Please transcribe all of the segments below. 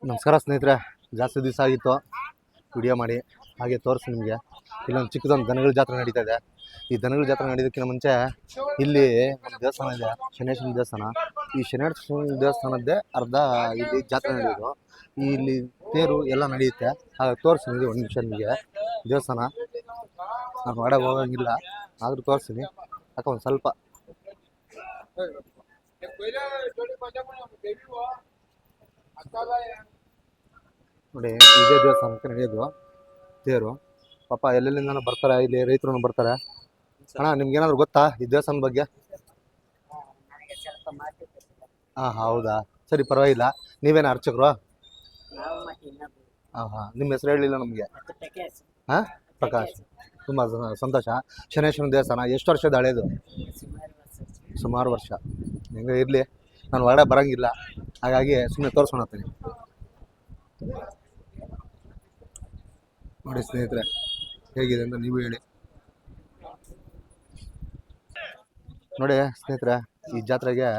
ನಮಸ್ಕಾರ ಸ್ನೇಹಿತರೆ, ಜಾಸ್ತಿ ದಿವಸ ಆಗಿತ್ತು ವಿಡಿಯೋ ಮಾಡಿ, ಹಾಗೆ ತೋರಿಸಿ ನಿಮಗೆ. ಇಲ್ಲೊಂದು ಚಿಕ್ಕದೊಂದು ದನಗಳ ಜಾತ್ರೆ ನಡೀತಾ ಇದೆ. ಈ ದನಗಳ ಜಾತ್ರೆ ನಡೆಯೋದಕ್ಕಿಂತ ಮುಂಚೆ ಇಲ್ಲಿ ಒಂದು ದೇವಸ್ಥಾನ ಇದೆ, ಶನೇಶ್ವರ ದೇವಸ್ಥಾನ. ಈ ಶನೇಶ್ವರ ದೇವಸ್ಥಾನದ್ದೇ ಅರ್ಧ ಇಲ್ಲಿ ಜಾತ್ರೆ ನಡೆಯೋದು. ಇಲ್ಲಿ ತೇರು ಎಲ್ಲ ನಡೆಯುತ್ತೆ. ಹಾಗೆ ತೋರಿಸ್ತೀನಿ ಒಂದು ನಿಮಿಷ ನಿಮಗೆ ದೇವಸ್ಥಾನ. ನಾನು ಒಳಗೆ ಹೋಗೋಂಗಿಲ್ಲ, ಆದರೂ ತೋರಿಸ್ತೀನಿ. ಯಾಕೆ ಒಂದು ಸ್ವಲ್ಪ ನೋಡಿ, ಇದೇ ದೇವಸ್ಥಾನಕ್ಕೆ ನಡೆಯೋದು ತೇರು. ಪಾಪ ಎಲ್ಲೆಲ್ಲಿಂದ ಬರ್ತಾರೆ, ಇಲ್ಲಿ ರೈತರು ಬರ್ತಾರೆ. ಅಣ್ಣ, ನಿಮ್ಗೆ ಏನಾದ್ರು ಗೊತ್ತಾ ಈ ದೇವಸ್ಥಾನದ ಬಗ್ಗೆ? ಹೌದಾ, ಸರಿ, ಪರವಾಗಿಲ್ಲ. ನೀವೇನು ಅರ್ಚಕರು? ನಿಮ್ಮ ಹೆಸರು ಹೇಳಿಲ್ಲ ನಮಗೆ. ಪ್ರಕಾಶ್, ತುಂಬ ಸಂತೋಷ. ಶನೇಶ್ವರನ ದೇವಸ್ಥಾನ ಎಷ್ಟು ವರ್ಷದ ಹಳೇದು? ಸುಮಾರು ವರ್ಷ. ಹೆಂಗೆ ಇರಲಿ, ನಾನು ಹೊರಗಡೆ ಬರೋಂಗಿಲ್ಲ, ಹಾಗಾಗಿ ಸುಮ್ಮನೆ ತೋರಿಸ್ಕೊಳತ್ತೀನಿ. ನೋಡಿ ಸ್ನೇಹಿತರೆ, ಹೇಗಿದೆ ಅಂತ ನೀವು ಹೇಳಿ. ನೋಡಿ ಸ್ನೇಹಿತರೆ, ಈ ಜಾತ್ರೆಗೆ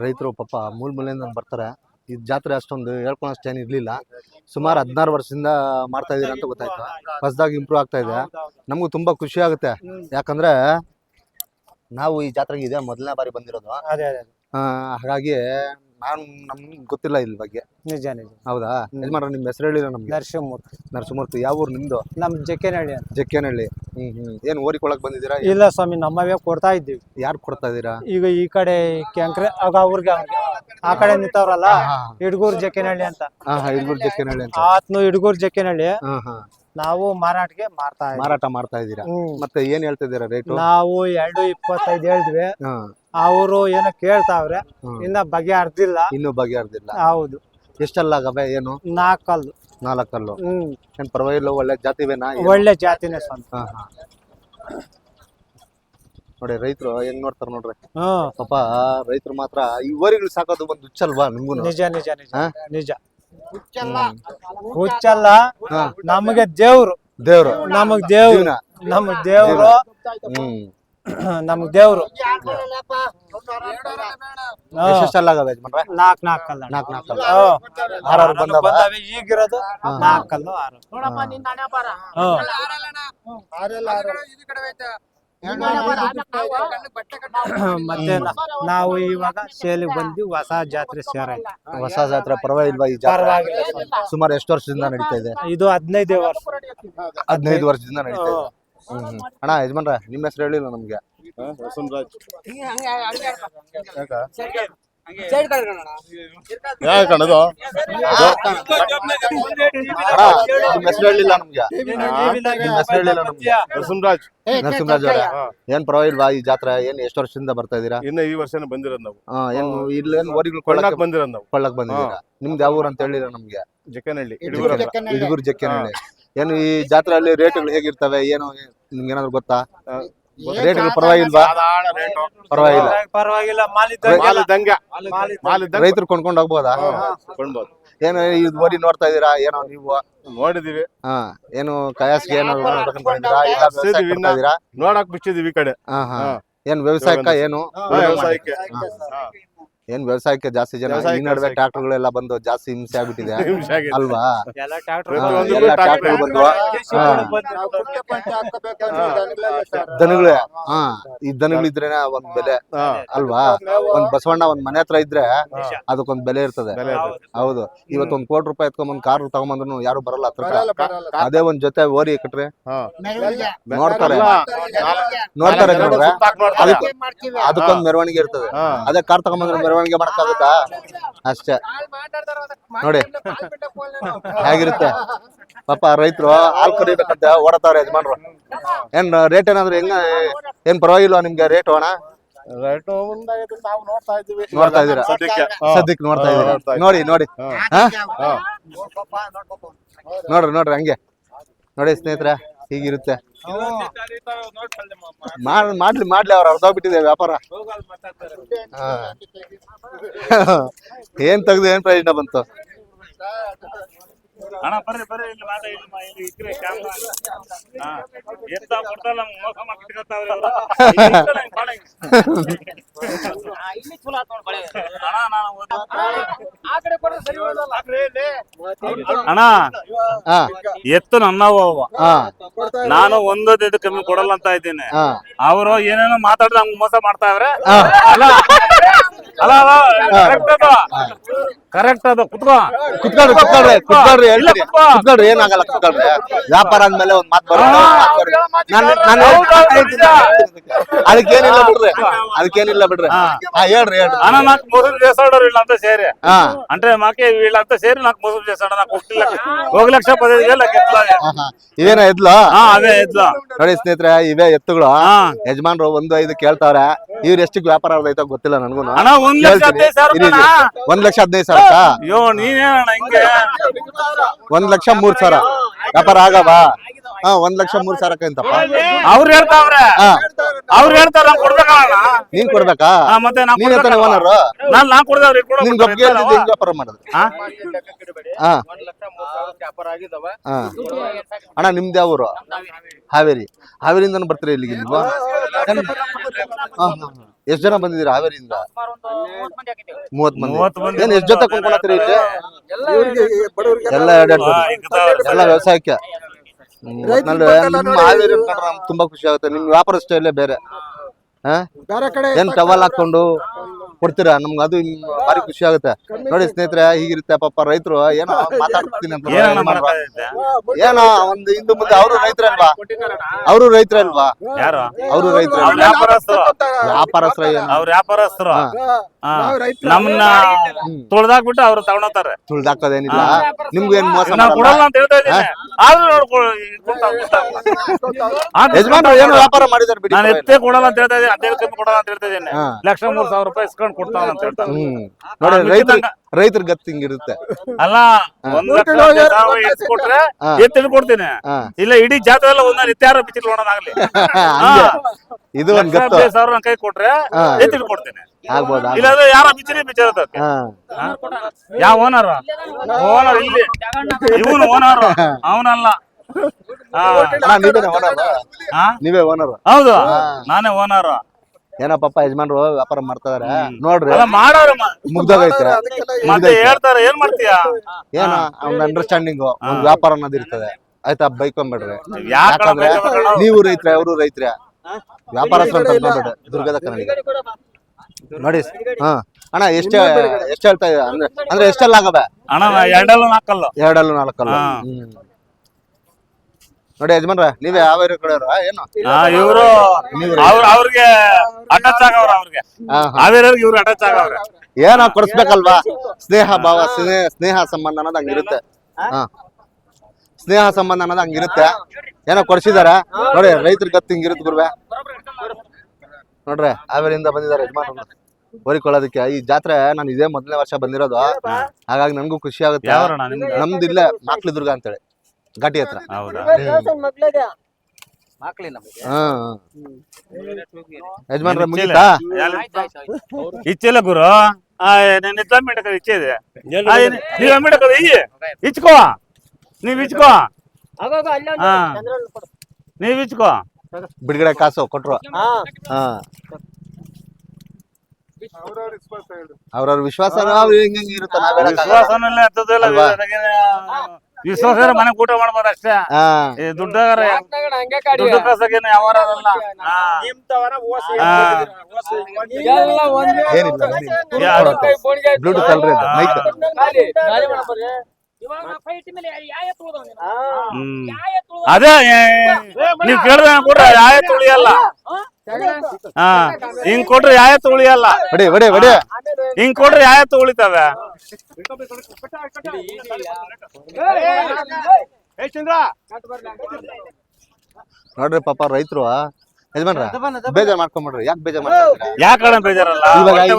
ರೈತರು ಪಾಪ ಮೂಲೆಯಿಂದ ಬರ್ತಾರೆ. ಈ ಜಾತ್ರೆ ಅಷ್ಟೊಂದು ಹೇಳ್ಕೊಳೋಷ್ಟು ಏನು ಇರಲಿಲ್ಲ. ಸುಮಾರು 16 ವರ್ಷದಿಂದ ಮಾಡ್ತಾ ಇದ್ದೀರಾ ಅಂತ ಗೊತ್ತಾಯ್ತು. ಹೊಸದಾಗಿ ಇಂಪ್ರೂವ್ ಆಗ್ತಾ ಇದೆ. ನಮಗೂ ತುಂಬ ಖುಷಿ ಆಗುತ್ತೆ. ಯಾಕಂದರೆ ನಾವು ಈ ಜಾತ್ರೆಗೆ ಇದೆ ಮೊದಲನೇ ಬಾರಿ ಬಂದಿರೋದು. ಹಾಗಾಗಿ ನಮ್ಗೆ ಗೊತ್ತಿಲ್ಲ ಇದ್ರ ಬಗ್ಗೆ. ನಿಜ ನಿಜ. ಹೌದಾ? ಯಜಮಾನ್ರ, ನಿಮ್ಮ ಹೆಸರು ಹೇಳಿಲ್ಲ ನಮ್ಗೆ. ನರಸಿಂಹಮೂರ್ತಿ. ಯಾವ ಊರು ನಿಮ್ದು? ನಮ್ ಜಕ್ಕೇನಹಳ್ಳಿ. ಜಕ್ಕೇನಹಳ್ಳಿ. ಏನ್ ಓರಿಕೊಳಕ್ ಬಂದಿದ್ದೀರಾ? ಇಲ್ಲ ಸ್ವಾಮಿ, ನಮ್ಮವೇ ಕೊಡ್ತಾ ಇದ್ದೀವಿ. ಯಾರು ಕೊಡ್ತಾ ಇದೀರಾ? ಈಗ ಈ ಕಡೆ ಕೆಂಕ್ರೆ ಅವ್ರಿಗೆ ಆ ಕಡೆ ನಿಂತವ್ರಲ್ಲ, ಇಡ್ಗೂರ್ ಜಕ್ಕೇನಹಳ್ಳಿ ಅಂತ. ಇಡ್ಗೂರ್ ಜಕ್ಕೇನಹಳ್ಳಿ ಅಂತ. ಆತ್ನು ಇಡ್ಗೂರ್ ಜಕ್ಕೇನಹಳ್ಳಿ. ನಾವು ಮಾರಾಟಕ್ಕೆ ಮಾರಾಟ ಮಾಡ್ತಾ ಇದ್ದೀರಾ? ಮತ್ತೆ ಏನ್ ಹೇಳ್ತಾ ಇದ್ದೀರಾ ರೇಟ್? ನಾವು 2.25 ಹೇಳಿದ್ವಿ. ಅವರು ಏನೋ ಕೇಳ್ತಾವ್ರೆ, ಇನ್ನ ಬಗೆಹರ್ದಿಲ್ಲ. ಇನ್ನು ಬಗೆಹರ್ದಿಲ್ಲ? ಹೌದು. ಎಷ್ಟಲ್ಲ ಆಗವೆ? ಏನು? 4 ಕಲ್ಲು. ಏನ್ ಪರವಾಗಿಲ್ಲ, ಒಳ್ಳೆ ಜಾತಿವೇನಾ? ಒಳ್ಳೆ ಜಾತಿನೇ ಸ್ವಂತ. ನೋಡಿ ರೈತರು ಹೆಂಗ್ ನೋಡ್ತಾರ ನೋಡ್ರಿ. ಪಾಪ ರೈತರು ಮಾತ್ರ ಈ ಓರಿಗಳು ಸಾಕೋದು ಒಂದು ಹುಚ್ಚಲ್ವಾ ನಿಮ್ಗೂ? ನಿಜ ನಿಜ ನಿಜ ನಿಜ. ಹುಚ್ಚಲ್ಲ, ನಮಗೆ ದೇವ್ರು. ನಮಗ್ ದೇವ್ರು. ನಮಗ್ ದೇವ್ರು. ನಮಗ್ ದೇವ್ರು. ಎಷ್ಟೆಲ್ಲ ಆಗವೆ ಯಜಮಾನ್ರೆ? 4 ಕಲ್ಲು. 4 ಕಲ್ಲು. ಬಂದವೆ ಈಗಿರೋದು 4 ಕಲ್ಲು 6. ಮತ್ತೆ ನಾವು ಇವಾಗ ಸೇಲಿಗೆ ಬಂದ್ವಿ. ಹೊಸ ಜಾತ್ರೆ ಸೇರಾಯ್ತು. ಹೊಸ ಜಾತ್ರೆ ಪರವಾಗಿಲ್ವಾ? ಈ ಜಾತ್ರೆ ಸುಮಾರು ಎಷ್ಟು ವರ್ಷದಿಂದ ನಡೀತಾ ಇದೆ? ಇದು 15 ವರ್ಷ. 15 ವರ್ಷದಿಂದ ನಡೀತಾ ಇದೆ. ಅಣ್ಣ ಯಜಮಾನ್ರ, ನಿಮ್ಮ ಹೆಸರು ಹೇಳಿಲ್ಲ ನಮ್ಗೆ. ನರಸಿಂಹರಾಜ್ ಅವರ ಏನ್ ಪರವಾಗಿಲ್ವಾ ಈ ಜಾತ್ರೆ? ಏನ್ ಎಷ್ಟು ವರ್ಷದಿಂದ ಬರ್ತಾ ಇದೀರಾ? ಇನ್ನ ಈ ವರ್ಷನೇ ಬಂದಿರೋದು ನಾವು. ಏನು ಇಲ್ಲೇನು ಓರಿಗಳು ಕೊಳ್ಳಕ್ ಬಂದಿದ್ದೀರಾ? ನಿಮ್ದು ಯಾವ ಊರು ಅಂತ ಹೇಳಿರ ನಮ್ಗೆ? ಜಕ್ಕೇನಹಳ್ಳಿ. ಇಡಗೂರು ಜಕ್ಕೇನಹಳ್ಳಿ. ಏನು ಈ ಜಾತ್ರೆಯಲ್ಲಿ ರೇಟ್ಗಳು ಹೇಗಿರ್ತವೆ? ಏನು ನಿಮ್ಗೆ ಏನಾದ್ರು ಗೊತ್ತಾ? ರೇಟ್ಗಳು ಪರವಾಗಿಲ್ವಾ? ಪರವಾಗಿಲ್ಲ. ರೈತರು ಕೊಂಡ್ಕೊಂಡು ಹೋಗ್ಬೋದಾ? ಏನು ಈ ಓರಿ ನೋಡ್ತಾ ಇದೀರಾ? ಏನೋ ನೀವು ನೋಡಿದೀವಿ. ಏನು ಕಯಾಸ್ಗೆ ನೋಡಕ್ ಬಿಟ್ಟಿದೀವಿ ಈ ಕಡೆ. ಏನ್ ವ್ಯವಸಾಯಕ್ಕ? ಏನು ವ್ಯವಸಾಯಕ್ಕೆ ಏನ್ ವ್ಯವಸಾಯಕ್ಕೆ ಜಾಸ್ತಿ ಜನ ಈ ನಡುವೆ ಟ್ರಾಕ್ಟರ್ಗಳೆಲ್ಲ ಬಂದು ಜಾಸ್ತಿ ಹಿಂಸೆ ಆಗ್ಬಿಟ್ಟಿದೆ ಅಲ್ವಾ? ದನಗಳೇ. ಈ ದನಗಳಿದ್ರೇನೆ ಒಂದ್ ಬೆಲೆ ಅಲ್ವಾ? ಒಂದ್ ಬಸವಣ್ಣ ಒಂದ್ ಮನೆ ಹತ್ರ ಇದ್ರೆ ಅದಕ್ಕೊಂದ್ ಬೆಲೆ ಇರ್ತದೆ. ಹೌದು. ಇವತ್ತು ₹1 ಕೋಟಿ ಎತ್ಕೊಂಡ್ ಕಾರ್ ತಗೊಂಬಂದ್ರು ಯಾರು ಬರಲ್ಲ ಹತ್ರ. ಅದೇ ಒಂದ್ ಜೊತೆ ಓರಿ ಕಟ್ರಿ ನೋಡ್ತಾರೆ. ಅದಕ್ಕೊಂದ್ ಮೆರವಣಿಗೆ ಇರ್ತದೆ. ಅದೇ ಕಾರ್ ತಗೊಂಬಂದ್ರೆ ಮೆರವಣಿಗೆ ಮಾಡಕ್ಕಾಗುತ್ತಾ? ಅಷ್ಟೇ. ನೋಡಿ ಹೇಗಿರುತ್ತೆ. ಪಾಪ ರೈತರು ಹಾಲ್ ಕರಿಬೇಕಂತ ಓಡತಾವ್ರೆ ಯಜಮಾನ್ರು. ಏನ್ ರೇಟ್ ಏನಾದ್ರು ಹೆಂಗ? ಏನ್ ಪರವಾಗಿಲ್ವಾ ನಿಮ್ಗೆ ರೇಟ್? ಅಣ್ಣ ನೋಡ್ತಾ ಇದೀರಾ? ಸದ್ಯಕ್ಕೆ ನೋಡ್ತಾ ಇದೀರಾ? ನೋಡಿ ನೋಡ್ರಿ ಹಂಗೆ ನೋಡಿ ಸ್ನೇಹಿತರೆ, ಹೀಗಿರುತ್ತೆ. ಮಾಡ್ಲಿ ಅವ್ರು ಅರ್ಧೋಗ್ಬಿಟ್ಟಿದೆ ವ್ಯಾಪಾರ. ಏನ್ ತೆಗ್ದು ಏನ್ ಪ್ರಯೋಜನ ಬಂತು? ಅಣ್ಣ ಬರ್ರಿ ಬರ್ರಿ ಇಲ್ಲಿ ಮಾತಾ ಇಲ್ಲಿ ಇಕ್ರೆ ಕ್ಯಾಮ್ರಾ ಎತ್ತ ಕೊಡ್ತಲ್ಲ ಮೋಸ ಮಾಡ್ತಿರ್ತಾವ್ರಿ ಅವರು ಇಲ್ಲಿ ಚಲೋ ಆತ ನೋಡಿ ಬಳೆ ಅಣ್ಣ ನಾನು ಆ ಕಡೆ ಕೊಡ ಸರಿ ಹೋಗಲ್ಲ ಅಣ್ಣ ಎತ್ತು ನನ್ನವ ನಾನು ಒಂದೊಂದು ಕಮ್ಮಿ ಕೊಡಲ್ಲ ಅಂತ ಇದ್ದೀನಿ ಅವರು ಏನೇನೋ ಮಾತಾಡಿದ್ರೆ ಹಂಗ ಮೋಸ ಮಾಡ್ತಾವ್ರೆ ಅಲ್ಲ ಅಲ್ಲ ಕರೆಕ್ಟ್ ಅದು ಕುತ್ಕೊಳ್ರಿ ಏನಾಗಲ್ಲ ಕುತ್ಕೊಳ್ರಿ ವ್ಯಾಪಾರ ಅಂದ್ಮೇಲೆ ಒಂದ್ ಮಾತು ಬರುತ್ತೆ ಅದಕ್ಕೇನಿಲ್ಲ ಬಿಡ್ರಿ ಹೇಳ್ರಿ అన్న నాకు మోసం చేస్తాడు వీళ్ళంతా సేరి అంటే మాకే వీళ్ళంతా సేరి నాకు మోసం చేస్తాడు నాకు 1,15,000 నాకు ఎట్లా ಇವೇನ ಎದ್ಲು అవే ఎట్లా ನೋಡಿ ಸ್ನೇಹಿತರೆ ಇವೇ ಎತ್ತುಗಳು ಯಜಮಾನ್ರು 1,500 ಕೇಳ್ತಾವ್ರೆ ಇವ್ರು ಎಷ್ಟಕ್ಕೆ ವ್ಯಾಪಾರ ಆಗೋದೈತೋ ಗೊತ್ತಿಲ್ಲ ನನಗೂ ಅಣ್ಣ 1,15,000 1,15,000 ಅಯ್ಯೋ ನೀನೇನಣ್ಣ ಹಿಂಗೆ 1,03,000 ವ್ಯಾಪಾರ ಆಗವಾ 1,03,000 ಅಂತಪ್ಪ ಅವ್ರು ಹೇಳ್ತಾವ್ರೆ ಅವ್ರು ಹೇಳ್ತಾರ ಕೊಡ್ಬೇಕಣ್ಣ ನೀನ್ ಕೊಡ್ಬೇಕಾ ಮತ್ತೆ ಓನರ್ ನಾ ಕೊಡ್ದವ್ರಿ ನಿನ್ ಗೊಬ್ಬಗೆ ವ್ಯಾಪಾರ ಮಾಡಿದ್ರು ಅಣ್ಣ ನಿಮ್ದು ಯಾವ ಊರು ಹಾವೇರಿ ಹಾವೇರಿಯಿಂದ ಬರ್ತೀರಾ ಇಲ್ಲಿಗೆ ನೀವು ಎಷ್ಟ್ ಜನ ಬಂದಿದ್ದೀರಾ ಹಾವೇರಿಯಿಂದ 30 ಮಂದಿ ಏನ್ ಎಷ್ಟ್ ಜೊತೆ ಕೊಂಡ್ಕೊಳತ್ತೀರಿ ಇಲ್ಲಿ ಎಲ್ಲ ಎಲ್ಲ ವ್ಯವಸಾಯಕ್ಕೆ ನಿಮ್ಮ ಹಾವೇರಿ ಕಂಡ್ರೆ ನಮ್ಗೆ ತುಂಬಾ ಖುಷಿ ಆಗುತ್ತೆ ನಿಮ್ ವ್ಯಾಪಾರ ಸ್ಟೈಲೇ ಬೇರೆ ಏನ್ ಟವಲ್ ಹಾಕೊಂಡು ಕೊಡ್ತೀರಾ ನಮ್ಗೆ ಅದು ಭಾರಿ ಖುಷಿ ಆಗುತ್ತೆ ನೋಡಿ ಸ್ನೇಹಿತರೆ ಹೀಗಿರುತ್ತೆ ಪಾಪ ರೈತರು ಏನೋ ಮಾತಾಡ್ತೀನಿ ಅಂತ ಏನೋ ಒಂದು ಹಿಂದೆ ಮುಂದೆ ಅವರು ರೈತರಲ್ವಾ ಅವರು ರೈತರಲ್ವಾ ಅವರು ರೈತರು ವ್ಯಾಪಾರಸ್ಥರು ಅವ್ರ ವ್ಯಾಪಾರಸ್ಥರು ನಮ್ಮನ್ನ ತುಳ್ದಾಕ್ಬಿಟ್ಟು ಅವ್ರು ತಗೊಂಡೋಗ್ತಾರೆ ತುಳ್ದಾಕೋದೇನಿಲ್ಲ ನಿಮ್ಗೆ ಏನ್ ಮೋಸ ಕೊಡಲ್ಲ ಅಂತ ಹೇಳ್ತಾ ಇದ್ದೀನಿ ಯಜಮಾನ್ರು ಏನು ವ್ಯಾಪಾರ ಮಾಡಿದಾರೆ ಬಿಡಿ ನಾನು ಎತ್ತೇ ಕೊಡಲ್ಲ ಅಂತ ಹೇಳ್ತಾ ಇದ್ದೀನಿ 15 ಕೊಡಲ್ಲ ಅಂತ ಹೇಳ್ತಾ ಇದ್ದೀನಿ 1,03,000 ರೂಪಾಯಿ ಇಸ್ಕೊಂಡು ಕೊಡ್ತಾವ ಅಂತ ಹೇಳ್ತಾರೆ ನೋಡಿ ರೈತರ ಗತಿ ಹಿಂಗಿರುತ್ತೆ ಅಲ್ಲ 1,00,000 ಇಸ್ಕೊಟ್ರೆ ಎತ್ತು ಕೊಡ್ತೀನಿ ಇಲ್ಲ ಇಡೀ ಜಾತ್ರೆ ಎಲ್ಲ ಒಂದ್ ನಿತ್ಯಾರ ಬಿಚ್ಚಿಲ್ ನೋಡೋದಾಗ್ಲಿ ಇದು ಒಂದ್ ಗತ್ತು 15,000 ಕೈ ಕೊಟ್ರೆ ಎತ್ತು ಕೊಡ್ತೀನಿ ಆಗ್ಬೋದಾ ಇಲ್ಲಾಂದ್ರೆ ಯಾರ ಬಿಚ್ಚಿರುತ್ತೆ ಯಾವ ಓನರ್ ಇಲ್ಲಿ ಇವನು ಓನರ್ ಅವನಲ್ಲ ನೀವೇ ಓನರ್ ಹೌದು ನಾನೇ ಓನರ್ ಏನೋ ಪಾಪ ಯಜಮಾನ್ರು ವ್ಯಾಪಾರ ಮಾಡ್ತಾ ನೋಡ್ರಿ ಮಾಡೋರು ಮುಗ್ದೋಗೈತೆ ಮತ್ತೆ ಹೇಳ್ತಾರೆ ಏನ್ ಮಾಡ್ತೀಯಾ ಏನೋ ಒಂದ್ ಅಂಡರ್ಸ್ಟ್ಯಾಂಡಿಂಗ್ ಒಂದ್ ವ್ಯಾಪಾರ ಅನ್ನೋದು ಇರ್ತದೆ ಆಯ್ತಾ ಬೈಕೊಂಡ್ಬಿಡ್ರಿ ಯಾಕಂದ್ರೆ ನೀವು ರೈತ್ರ ಅವರು ರೈತ್ರ ವ್ಯಾಪಾರಸ್ಥರು ಅಂತ ಅನ್ಕೊಂಡ್ಬಿಡ್ರಿ ದುರ್ಗದ ಕನ್ನಡಿಗ ನೋಡಿ ಅಣ್ಣ ಎಷ್ಟ್ ಹೇಳ್ತಾ ಇದ್ದೀರಾ ಅಂದ್ರೆ ಎಷ್ಟೆಲ್ಲ ಆಗವೆ ಅಣ್ಣ 2,4 ನೋಡಿ ಯಜಮಾನ್ರ ನೀವೇ ಹಾವೇರಿ ಕಡೆಯವ್ರ ಏನು ಇವರು ಅವ್ರಿಗೆ ಅಟ್ಯಾಚ್ ಆಗವ್ರ ಅವ್ರಿಗೆ ಹಾವೇರಿಯವ್ರಿಗೆ ಇವ್ರು ಅಟ್ಯಾಚ್ ಆಗವ್ರೆ ಏನೋ ಕೊಡಿಸ್ಬೇಕಲ್ವಾ ಸ್ನೇಹ ಭಾವ ಸ್ನೇಹ ಸಂಬಂಧ ಅನ್ನೋದು ಹಂಗಿರುತ್ತೆ ಸ್ನೇಹ ಸಂಬಂಧ ಅನ್ನೋದು ಹಂಗಿರುತ್ತೆ ಏನೋ ಕೊಡ್ಸಿದಾರ ನೋಡಿ ರೈತರ ಗತ್ತು ಹಿಂಗಿರುತ್ತೆ ಗುರುವೆ ನೋಡ್ರಿ ಹಾವೇರಿಯಿಂದ ಬಂದಿದ್ದಾರೆ ಯಜಮಾನ ಹೊರಿಕೊಳ್ಳೋದಕ್ಕೆ ಈ ಜಾತ್ರೆ ನಾನು ಇದೇ ಮೊದಲನೇ ವರ್ಷ ಬಂದಿರೋದು ಹಾಗಾಗಿ ನನ್ಗೂ ಖುಷಿ ಆಗುತ್ತೆ ನಮ್ದು ಇಲ್ಲೇ ಮಾಕ್ಲಿದುರ್ಗ ಅಂತೇಳಿ ಘಾಟಿ ಹತ್ರ ಯಜಮಾನ್ರ ಮುಗಿತಾ ఇచ్చేలే గురు నేను ఇట్లా కదా ఇచ్చేది నీవు అమ్మిడ కదా ఇయ్యి ఇచ్చుకో నీవు ఇచ్చుకో నీవు ఇచ్చుకో ಬಿಡುಗಡೆ ಕಾಸು ಕೊಟ್ರು ಅವ್ರವ್ರ ವಿಶ್ವಾಸ ಇರುತ್ತೆ ವಿಶ್ವಾಸನಲ್ಲ ಎತ್ತದಿಲ್ಲ ವಿಶ್ವಾಸ ಮನೆ ಊಟ ಮಾಡ್ಬೋದು ಅಷ್ಟೇ ದುಡ್ಡಾರ ದುಡ್ಡು ಕಾಸಾಗೇನು ಯಾವಾರ ಬ್ಲೂಟೂತ್ ಅಲ್ರಿ ಮೈಕ್ ಅದೇ ನೀವ್ ಕೇಳಿದ್ರೆ ಕೊಟ್ರೆ ಯಾಯತ್ ಉಳಿಯಲ್ಲ ಹಿಂಗ್ ಕೊಟ್ರೆ ಯಾಯತ್ ಉಳಿಯಲ್ಲ ಹಿಂಗ್ ಕೊಟ್ರೆ ಯಾಯತ್ ಉಳಿತಾವೆ ನೋಡ್ರಿ ಪಾಪ ರೈತರು ಯಜಮಾನ್ರ ಬೇಜಾರ್ ಮಾಡ್ಕೊಂಡ್ಬಿಡ್ರಿ ಯಾಕೆ ಬೇಜಾರ್ ಮಾಡ್ಕೊಂಡ್ರಿ ಯಾಕೆ ಬೇಜಾರಲ್ಲ ಇವಾಗ ಏನ್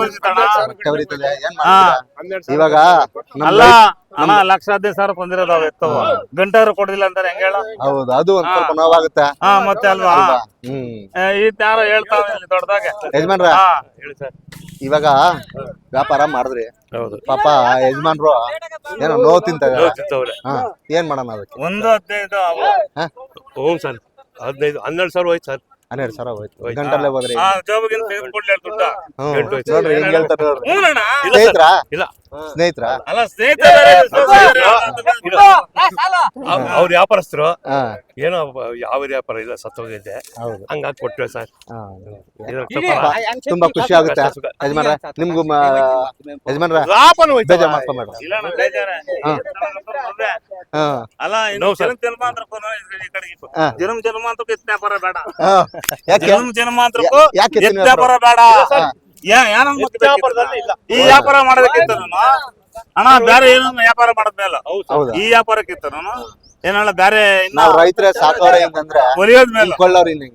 ಇವಾಗ ಅಲ್ಲ ಅಣ್ಣ 1,15,000 ಬಂದಿರೋದು ಅವ್ ಎತ್ತವ ಗಂಟೆರು ಕೊಡುದಿಲ್ಲ ಅಂತಾರೆ ಹೆಂಗ ಹೇಳ ಹೌದು ಅದು ಒಂದ್ ಸ್ವಲ್ಪ ನೋವಾಗುತ್ತೆ. ಹಾ ಮತ್ತೆ ಅಲ್ವಾ ಹ್ಮ್ ಈ ಯಾರೋ ಹೇಳ್ತಾವ ದೊಡ್ಡದಾಗ ಯಜಮಾನ್ರ ಹೇಳಿ ಸರ್. ಇವಾಗ ವ್ಯಾಪಾರ ಮಾಡಿದ್ರಿ, ಹೌದು ಪಾಪ ಯಜಮಾನ್ರು ಏನೋ ನೋವು ತಿಂತಾರೆ. ಹಾ ಏನ್ ಮಾಡೋಣ ಅದಕ್ಕೆ? 1,15,000 ಹಾ ಹ್ಞೂ ಸರ್ 12,000 ಹೋಯ್ತು ಸರ್. 12,000 ಹೋಯ್ತು ಗಂಟಲ್ಲೇ ಹೋದ್ರಿ. ಜಾಬಗಿನ ತೆಗೆದುಕೊಡ್ಲಿ ದುಡ್ಡ. ಹ್ಮ್ ನೋಡ್ರಿ ಹೆಂಗ್ ಹೇಳ್ತಾರೆ ನೋಡ್ರಿ. ಹ್ಞೂನಣ್ಣ. ಸ್ನೇಹಿತರ ಇಲ್ಲ ಸ್ನೇಹಿತರ ಅಲ್ಲ ಸ್ನೇಹಿತರು ಅವ್ರ ವ್ಯಾಪಾರಸ್ಥರು ಹಾ ಏನೋ ಯಾವ ವ್ಯಾಪಾರ ಇಲ್ಲ ಸತ್ತೋಗಿದ್ದೆ, ಹೌದು. ಹಂಗಾಗಿ ಕೊಟ್ವಿ ಸರ್. ಹಾ. ಇದ್ರಲ್ಲಿ ತಪ್ಪಲ್ಲ. ತುಂಬಾ ಖುಷಿ ಆಗುತ್ತೆ ಯಜಮಾನ್ರ. ನಿಮ್ಗೂ ಯಜಮಾನ್ರ ಲಾಭನೂ ಹೋಯ್ತು. ಬೇಜಾರ್ ಮಾಡ್ಕೊಂಬೇಡ್ರಿ. ಇಲ್ಲ ಅಣ್ಣ, ಬೇಜಾರ. ಹಾ ಅಲ್ಲ ಇನ್ನು ಜನ್ಮಾಂತರಕ್ಕೂ ಈ ಕಡೆಗೆ ಹಾ. ಜನ್ಮಾಂತರಕ್ಕೂ ಎತ್ತ ವ್ಯಾಪಾರ ಬೇಡ. ಹಾ. ಯಾಕೆ ಜನ್ಮಾಂತರಕ್ಕೂ ಯಾಕೆ ಎತ್ತ ವ್ಯಾಪಾರ ಬೇಡ. ಏನನ್ನ ಈ ವ್ಯಾಪಾರ ಮಾಡೋದಕ್ಕಿಂತ ಅಣ್ಣ ಬೇರೆ ಏನನ್ನ ವ್ಯಾಪಾರ ಮಾಡಿದ್ಮೇಲೆ ಹೌದಾ? ಈ ವ್ಯಾಪಾರಕ್ಕಿಂತ ಏನಲ್ಲ ಬೇರೆ ಇನ್ನ ನಾವ್ ರೈತರ ಸಾಕವ್ರೆ ಹೆಂಗಂದ್ರೆ ಒಲಿಯೋದ್ ಮೇಲೆ ಕೊಳ್ಳೋರ್ ಹಿಂಗೆ.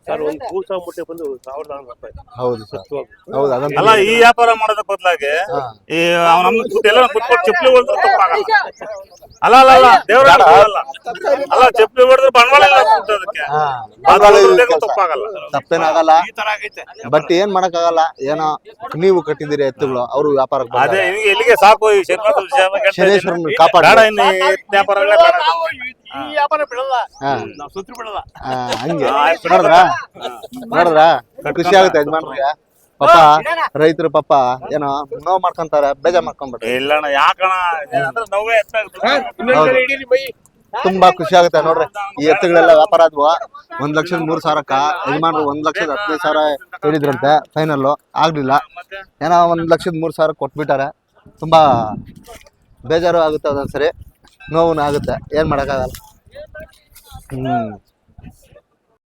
ಸರ್ ಒಂದು ಕೂಸ ಮುಟ್ಟೆ ಬಂದು 1,400 ರೂಪಾಯಿ ಹೌದು ಸರ್, ಹೌದು ಅದಂತ. ಅಲ್ಲ ಈ ವ್ಯಾಪಾರ ಮಾಡೋದ್ರ ಬದಲಾಗಿ ಈ ನಮ್ ಎಲ್ಲ ಕುತ್ಕೊಂಡು ಚಪ್ಪಲಿ ಹೊಡೆದ್ರೆ ತಪ್ಪಾಗಲ್ಲ. ಅಲ್ಲ ಅಲ್ಲ ಅಲ್ಲ ದೇವ್ರ ಅಲ್ಲ ಚಪ್ಪಲಿ ಹೊಡೆದ್ರೆ ಬಂಡವಾಳ ಇಲ್ಲ ಅದಕ್ಕೆ ತಪ್ಪಾಗಲ್ಲ. ತಪ್ಪೇನಾಗಲ್ಲ. ಈ ತರ ಆಗೈತೆ. ಬಟ್ ಏನ್ ಮಾಡಕ್ ಆಗಲ್ಲ. ಏನೋ ನೀವು ಕಟ್ಟಿದಿರಿ ಎತ್ತುಗಳು, ಅವ್ರು ವ್ಯಾಪಾರಕ್ಕೆ ಅದೇ ನಿಮ್ಗೆ ಎಲ್ಲಿಗೆ ಸಾಕು ಈ ಶನೇಶ್ವರನ್ ಕಾಪಾಡ. ಬೇಡ ಇನ್ನು ವ್ಯಾಪಾರಗಳೇ ಬೇಡ. ಈ ವ್ಯಾಪಾರ ಬಿಡಲ್ಲ, ಹಾ ನಾವು ಸುತ್ರು ಬಿಡಲ್ಲ. ಹಂಗೆ ನೋಡಿದ್ರ ಖುಷಿ ಆಗುತ್ತೆ ಯಜಮಾನ್ರಿಗೆ. ಪಾಪ ರೈತರು ಪಾಪ ಏನೋ ನೋವು ಮಾಡ್ಕೊಂತಾರೆ, ಬೇಜಾರ್ ಮಾಡ್ಕೊಂಡ್ಬಿಟ್ರೆ. ಇಲ್ಲಣ್ಣ ಯಾಕಣ್ಣ ಅಂದ್ರೆ ನೋವೇ ತುಂಬಾ ಖುಷಿ ಆಗುತ್ತೆ ನೋಡ್ರಿ. ಈ ಎತ್ತುಗಳೆಲ್ಲ ವ್ಯಾಪಾರ ಆದ್ವು. 1,03,000ಕ್ಕ ಯಜಮಾನ್ರು 1,15,000 ಹೇಳಿದ್ರಂತೆ. ಫೈನಲ್ ಆಗ್ಲಿಲ್ಲ, ಏನೋ 1,03,000 ಕೊಟ್ಬಿಟ್ಟಾರೆ. ತುಂಬಾ ಬೇಜಾರು ಆಗುತ್ತೆ, ಅದೊಂದ್ಸರಿ ನೋವು ಆಗುತ್ತೆ, ಏನ್ ಮಾಡಕ್ಕಾಗಲ್ಲ.